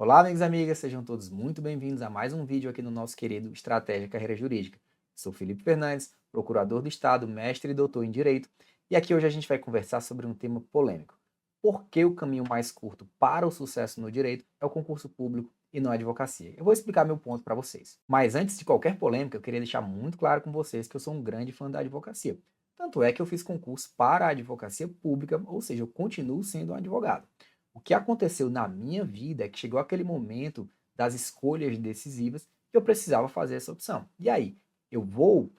Olá, amigos e amigas, sejam todos muito bem-vindos a mais um vídeo aqui no nosso querido Estratégia Carreira Jurídica. Sou Felipe Fernandes, procurador do Estado, mestre e doutor em Direito, e aqui hoje a gente vai conversar sobre um tema polêmico. Por que o caminho mais curto para o sucesso no direito é o concurso público e não a advocacia? Eu vou explicar meu ponto para vocês. Mas antes de qualquer polêmica, eu queria deixar muito claro com vocês que eu sou um grande fã da advocacia. Tanto é que eu fiz concurso para a advocacia pública, ou seja, eu continuo sendo um advogado. O que aconteceu na minha vida é que chegou aquele momento das escolhas decisivas que eu precisava fazer essa opção. E aí, eu vou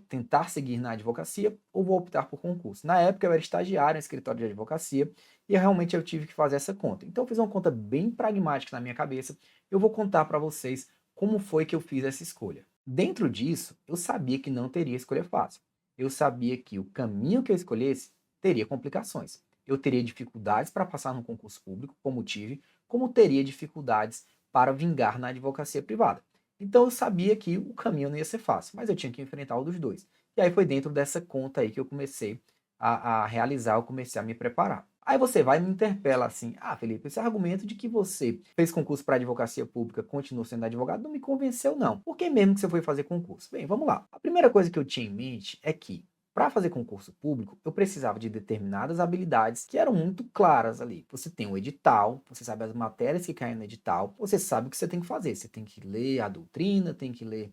tentar seguir na advocacia ou vou optar por concurso? Na época eu era estagiário em escritório de advocacia e realmente eu tive que fazer essa conta. Então eu fiz uma conta bem pragmática na minha cabeça. Eu vou contar para vocês como foi que eu fiz essa escolha. Dentro disso, eu sabia que não teria escolha fácil. Eu sabia que o caminho que eu escolhesse teria complicações. Eu teria dificuldades para passar no concurso público, como tive, como teria dificuldades para vingar na advocacia privada. Então eu sabia que o caminho não ia ser fácil, mas eu tinha que enfrentar o dos dois. E aí foi dentro dessa conta aí que eu comecei a realizar, eu comecei a me preparar. Aí você vai e me interpela assim: ah, Felipe, esse argumento de que você fez concurso para advocacia pública, continuou sendo advogado, não me convenceu, não. Por que mesmo que você foi fazer concurso? Bem, vamos lá. A primeira coisa que eu tinha em mente é que para fazer concurso público, eu precisava de determinadas habilidades que eram muito claras ali. Você tem o edital, você sabe as matérias que caem no edital, você sabe o que você tem que fazer. Você tem que ler a doutrina, tem que ler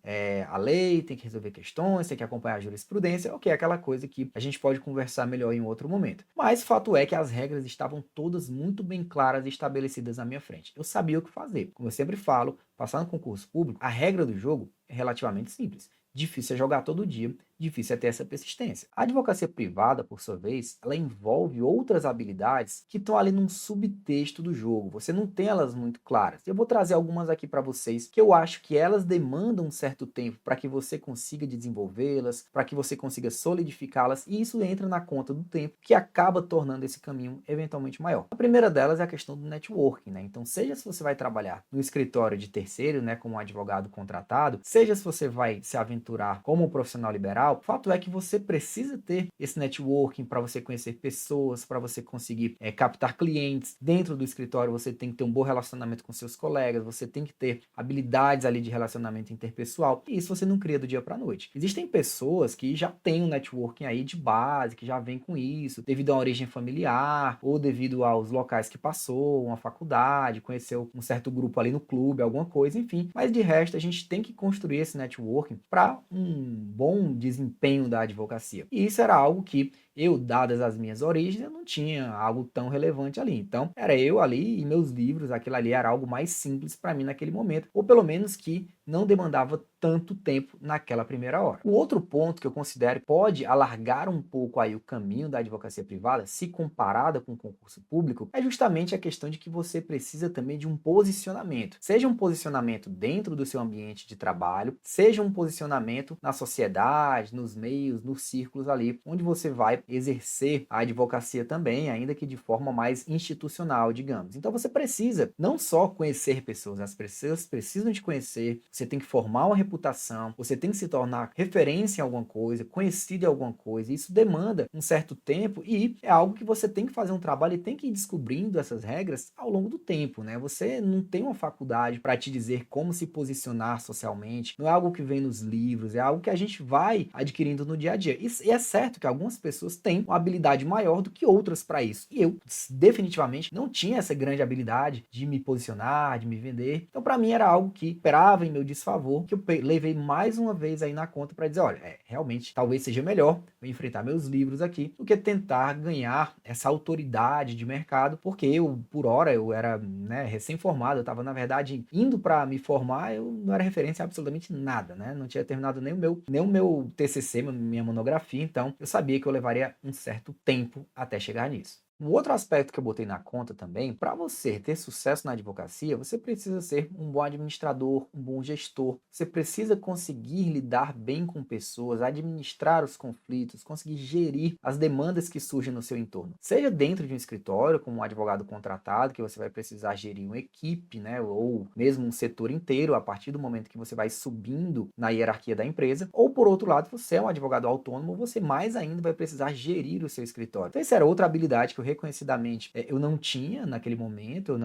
a lei, tem que resolver questões, tem que acompanhar a jurisprudência, ok, aquela coisa que a gente pode conversar melhor em outro momento. Mas fato é que as regras estavam todas muito bem claras e estabelecidas na minha frente. Eu sabia o que fazer. Como eu sempre falo, passar no concurso público, a regra do jogo é relativamente simples. Difícil é jogar todo dia, difícil é ter essa persistência. A advocacia privada, por sua vez, ela envolve outras habilidades que estão ali num subtexto do jogo. Você não tem elas muito claras. Eu vou trazer algumas aqui para vocês que eu acho que elas demandam um certo tempo para que você consiga desenvolvê-las, para que você consiga solidificá-las, e isso entra na conta do tempo, que acaba tornando esse caminho eventualmente maior. A primeira delas é a questão do networking, né? Então, seja se você vai trabalhar no escritório de terceiro, né, como um advogado contratado, seja se você vai se aventurar como um profissional liberal, o fato é que você precisa ter esse networking para você conhecer pessoas, para você conseguir captar clientes. Dentro do escritório você tem que ter um bom relacionamento com seus colegas, você tem que ter habilidades ali de relacionamento interpessoal, e isso você não cria do dia para a noite. Existem pessoas que já têm um networking aí de base, que já vem com isso, devido à origem familiar, ou devido aos locais que passou, uma faculdade, conheceu um certo grupo ali no clube, alguma coisa, enfim. Mas de resto, a gente tem que construir esse networking para um bom desempenho da advocacia. E isso era algo que eu, dadas as minhas origens, eu não tinha algo tão relevante ali. Então, era eu ali e meus livros, aquilo ali era algo mais simples para mim naquele momento, ou pelo menos que não demandava tanto tempo naquela primeira hora. O outro ponto que eu considero que pode alargar um pouco aí o caminho da advocacia privada, se comparada com o concurso público, é justamente a questão de que você precisa também de um posicionamento. Seja um posicionamento dentro do seu ambiente de trabalho, seja um posicionamento na sociedade, nos meios, nos círculos ali, onde você vai exercer a advocacia também, ainda que de forma mais institucional, digamos. Então você precisa não só conhecer pessoas, as pessoas precisam te conhecer, você tem que formar uma reputação, você tem que se tornar referência em alguma coisa, conhecido em alguma coisa. Isso demanda um certo tempo e é algo que você tem que fazer um trabalho e tem que ir descobrindo essas regras ao longo do tempo, né? Você não tem uma faculdade para te dizer como se posicionar socialmente, não é algo que vem nos livros, é algo que a gente vai adquirindo no dia a dia. E é certo que algumas pessoas têm uma habilidade maior do que outras para isso. E eu definitivamente não tinha essa grande habilidade de me posicionar, de me vender. Então, para mim era algo que operava em meu desfavor, que eu levei mais uma vez aí na conta para dizer, olha, realmente talvez seja melhor eu enfrentar meus livros aqui do que tentar ganhar essa autoridade de mercado, porque eu, por hora, eu era, né, recém-formado, eu estava, na verdade, indo para me formar, eu não era referência a absolutamente nada, né? Não tinha terminado nem o meu TCC, minha monografia, então eu sabia que eu levaria um certo tempo até chegar nisso. Um outro aspecto que eu botei na conta também, para você ter sucesso na advocacia, você precisa ser um bom administrador, um bom gestor. Você precisa conseguir lidar bem com pessoas, administrar os conflitos, conseguir gerir as demandas que surgem no seu entorno. Seja dentro de um escritório, como um advogado contratado, que você vai precisar gerir uma equipe, né, ou mesmo um setor inteiro a partir do momento que você vai subindo na hierarquia da empresa, ou por outro lado, você é um advogado autônomo, você mais ainda vai precisar gerir o seu escritório. Então, essa era outra habilidade que eu reconhecidamente eu não tinha naquele momento,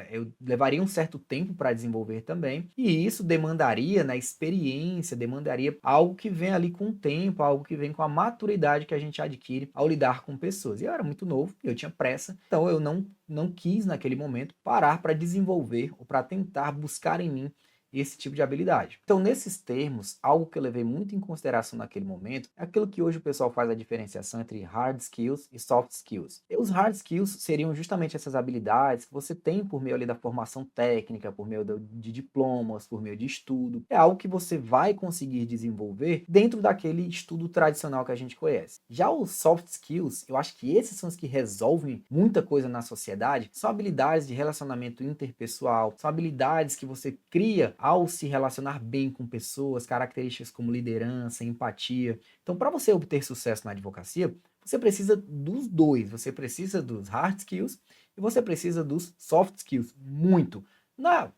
eu levaria um certo tempo para desenvolver também, e isso demandaria, né, experiência, demandaria algo que vem ali com o tempo, algo que vem com a maturidade que a gente adquire ao lidar com pessoas. E eu era muito novo, eu tinha pressa, então eu não quis naquele momento parar para desenvolver ou para tentar buscar em mim esse tipo de habilidade. Então, nesses termos, algo que eu levei muito em consideração naquele momento é aquilo que hoje o pessoal faz a diferenciação entre hard skills e soft skills. E os hard skills seriam justamente essas habilidades que você tem por meio ali da formação técnica, por meio de diplomas, por meio de estudo. É algo que você vai conseguir desenvolver dentro daquele estudo tradicional que a gente conhece. Já os soft skills, eu acho que esses são os que resolvem muita coisa na sociedade, são habilidades de relacionamento interpessoal, são habilidades que você cria ao se relacionar bem com pessoas, características como liderança, empatia. Então, para você obter sucesso na advocacia, você precisa dos dois. Você precisa dos hard skills e você precisa dos soft skills, muito.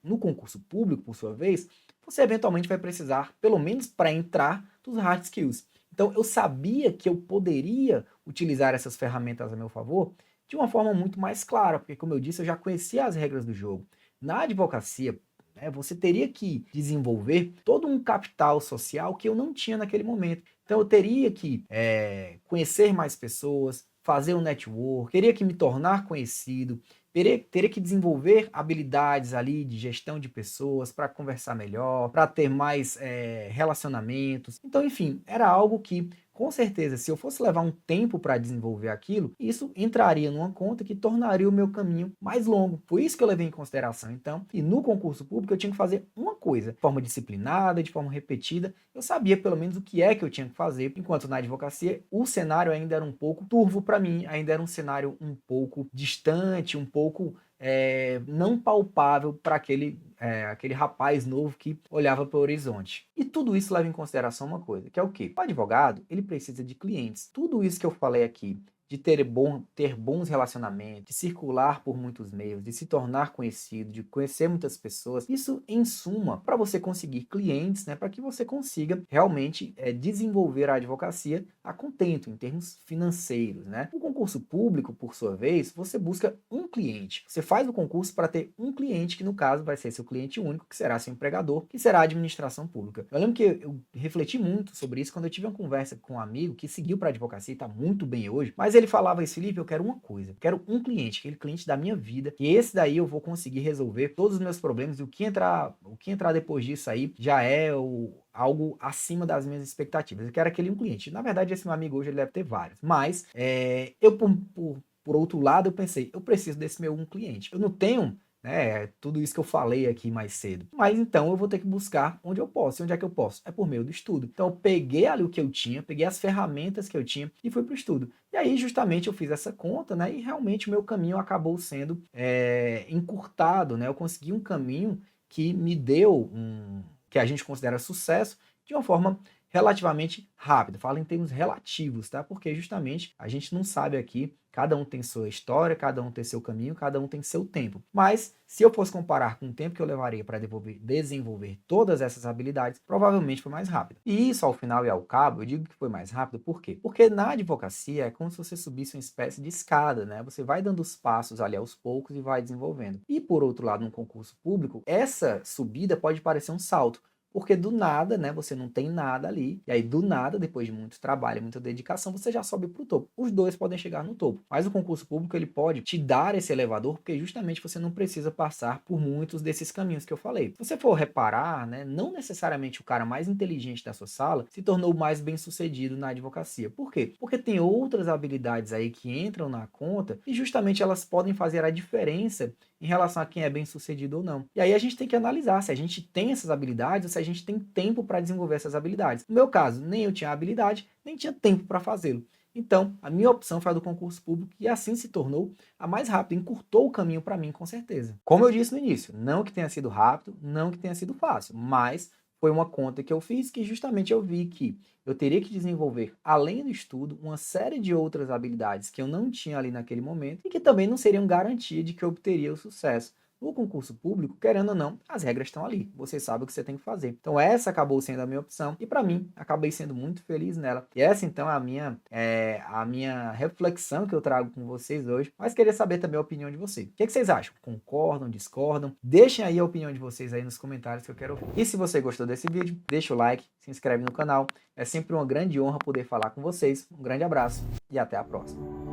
No concurso público, por sua vez, você eventualmente vai precisar, pelo menos para entrar, dos hard skills. Então, eu sabia que eu poderia utilizar essas ferramentas a meu favor de uma forma muito mais clara, porque, como eu disse, eu já conhecia as regras do jogo. Na advocacia, você teria que desenvolver todo um capital social que eu não tinha naquele momento. Então eu teria que conhecer mais pessoas, fazer um network, teria que me tornar conhecido, teria que desenvolver habilidades ali de gestão de pessoas para conversar melhor, para ter mais relacionamentos. Então, enfim, era algo que, com certeza, se eu fosse levar um tempo para desenvolver aquilo, isso entraria numa conta que tornaria o meu caminho mais longo. Foi isso que eu levei em consideração. Então, e no concurso público eu tinha que fazer uma coisa, de forma disciplinada, de forma repetida. Eu sabia pelo menos o que é que eu tinha que fazer, enquanto na advocacia o cenário ainda era um pouco turvo para mim, ainda era um cenário um pouco distante, um pouco não palpável para aquele rapaz novo que olhava para o horizonte. E tudo isso leva em consideração uma coisa, que é o quê? O advogado, ele precisa de clientes. Tudo isso que eu falei aqui, de ter bons relacionamentos, de circular por muitos meios, de se tornar conhecido, de conhecer muitas pessoas, isso em suma, para você conseguir clientes, né, para que você consiga realmente desenvolver a advocacia a contento, em termos financeiros, né? O concurso público, por sua vez, você busca um cliente. Você faz o concurso para ter um cliente, que no caso vai ser seu cliente único, que será seu empregador, que será a administração pública. Eu lembro que eu refleti muito sobre isso quando eu tive uma conversa com um amigo que seguiu para a advocacia e está muito bem hoje, mas ele falava isso: Felipe, eu quero uma coisa, eu quero um cliente, aquele cliente da minha vida, que esse daí eu vou conseguir resolver todos os meus problemas, e o que entrar depois disso aí já é algo acima das minhas expectativas. Eu quero aquele um cliente. Na verdade, esse meu amigo hoje ele deve ter vários, mas por outro lado, eu pensei, eu preciso desse meu um cliente. Eu não tenho tudo isso que eu falei aqui mais cedo. Mas então eu vou ter que buscar onde eu posso. E onde é que eu posso? É por meio do estudo. Então eu peguei ali o que eu tinha, peguei as ferramentas que eu tinha e fui para o estudo. E aí justamente eu fiz essa conta, né? E realmente o meu caminho acabou sendo encurtado, né? Eu consegui um caminho que me deu que a gente considera sucesso de uma forma relativamente rápida. Falo em termos relativos, tá? Porque justamente a gente não sabe aqui, cada um tem sua história, cada um tem seu caminho, cada um tem seu tempo. Mas se eu fosse comparar com o tempo que eu levaria para desenvolver todas essas habilidades, provavelmente foi mais rápido. E isso, ao final e ao cabo, eu digo que foi mais rápido, por quê? Porque na advocacia é como se você subisse uma espécie de escada, né? Você vai dando os passos ali aos poucos e vai desenvolvendo. E por outro lado, num concurso público, essa subida pode parecer um salto. Porque do nada, né, você não tem nada ali, e aí do nada, depois de muito trabalho, muita dedicação, você já sobe para o topo. Os dois podem chegar no topo, mas o concurso público ele pode te dar esse elevador, porque justamente você não precisa passar por muitos desses caminhos que eu falei. Se você for reparar, né, não necessariamente o cara mais inteligente da sua sala se tornou mais bem sucedido na advocacia. Por quê? Porque tem outras habilidades aí que entram na conta e justamente elas podem fazer a diferença em relação a quem é bem sucedido ou não. E aí a gente tem que analisar se a gente tem essas habilidades ou se a gente tem tempo para desenvolver essas habilidades. No meu caso, nem eu tinha habilidade, nem tinha tempo para fazê-lo. Então, a minha opção foi a do concurso público e assim se tornou a mais rápida, encurtou o caminho para mim, com certeza. Como eu disse no início, não que tenha sido rápido, não que tenha sido fácil, mas foi uma conta que eu fiz que justamente eu vi que eu teria que desenvolver, além do estudo, uma série de outras habilidades que eu não tinha ali naquele momento e que também não seriam garantia de que eu obteria o sucesso No concurso público, querendo ou não, as regras estão ali. Você sabe o que você tem que fazer. Então essa acabou sendo a minha opção e para mim, acabei sendo muito feliz nela. E essa então é a minha reflexão que eu trago com vocês hoje. Mas queria saber também a opinião de vocês. O que vocês acham? Concordam, discordam? Deixem aí a opinião de vocês aí nos comentários que eu quero ouvir. E se você gostou desse vídeo, deixa o like, se inscreve no canal. É sempre uma grande honra poder falar com vocês. Um grande abraço e até a próxima.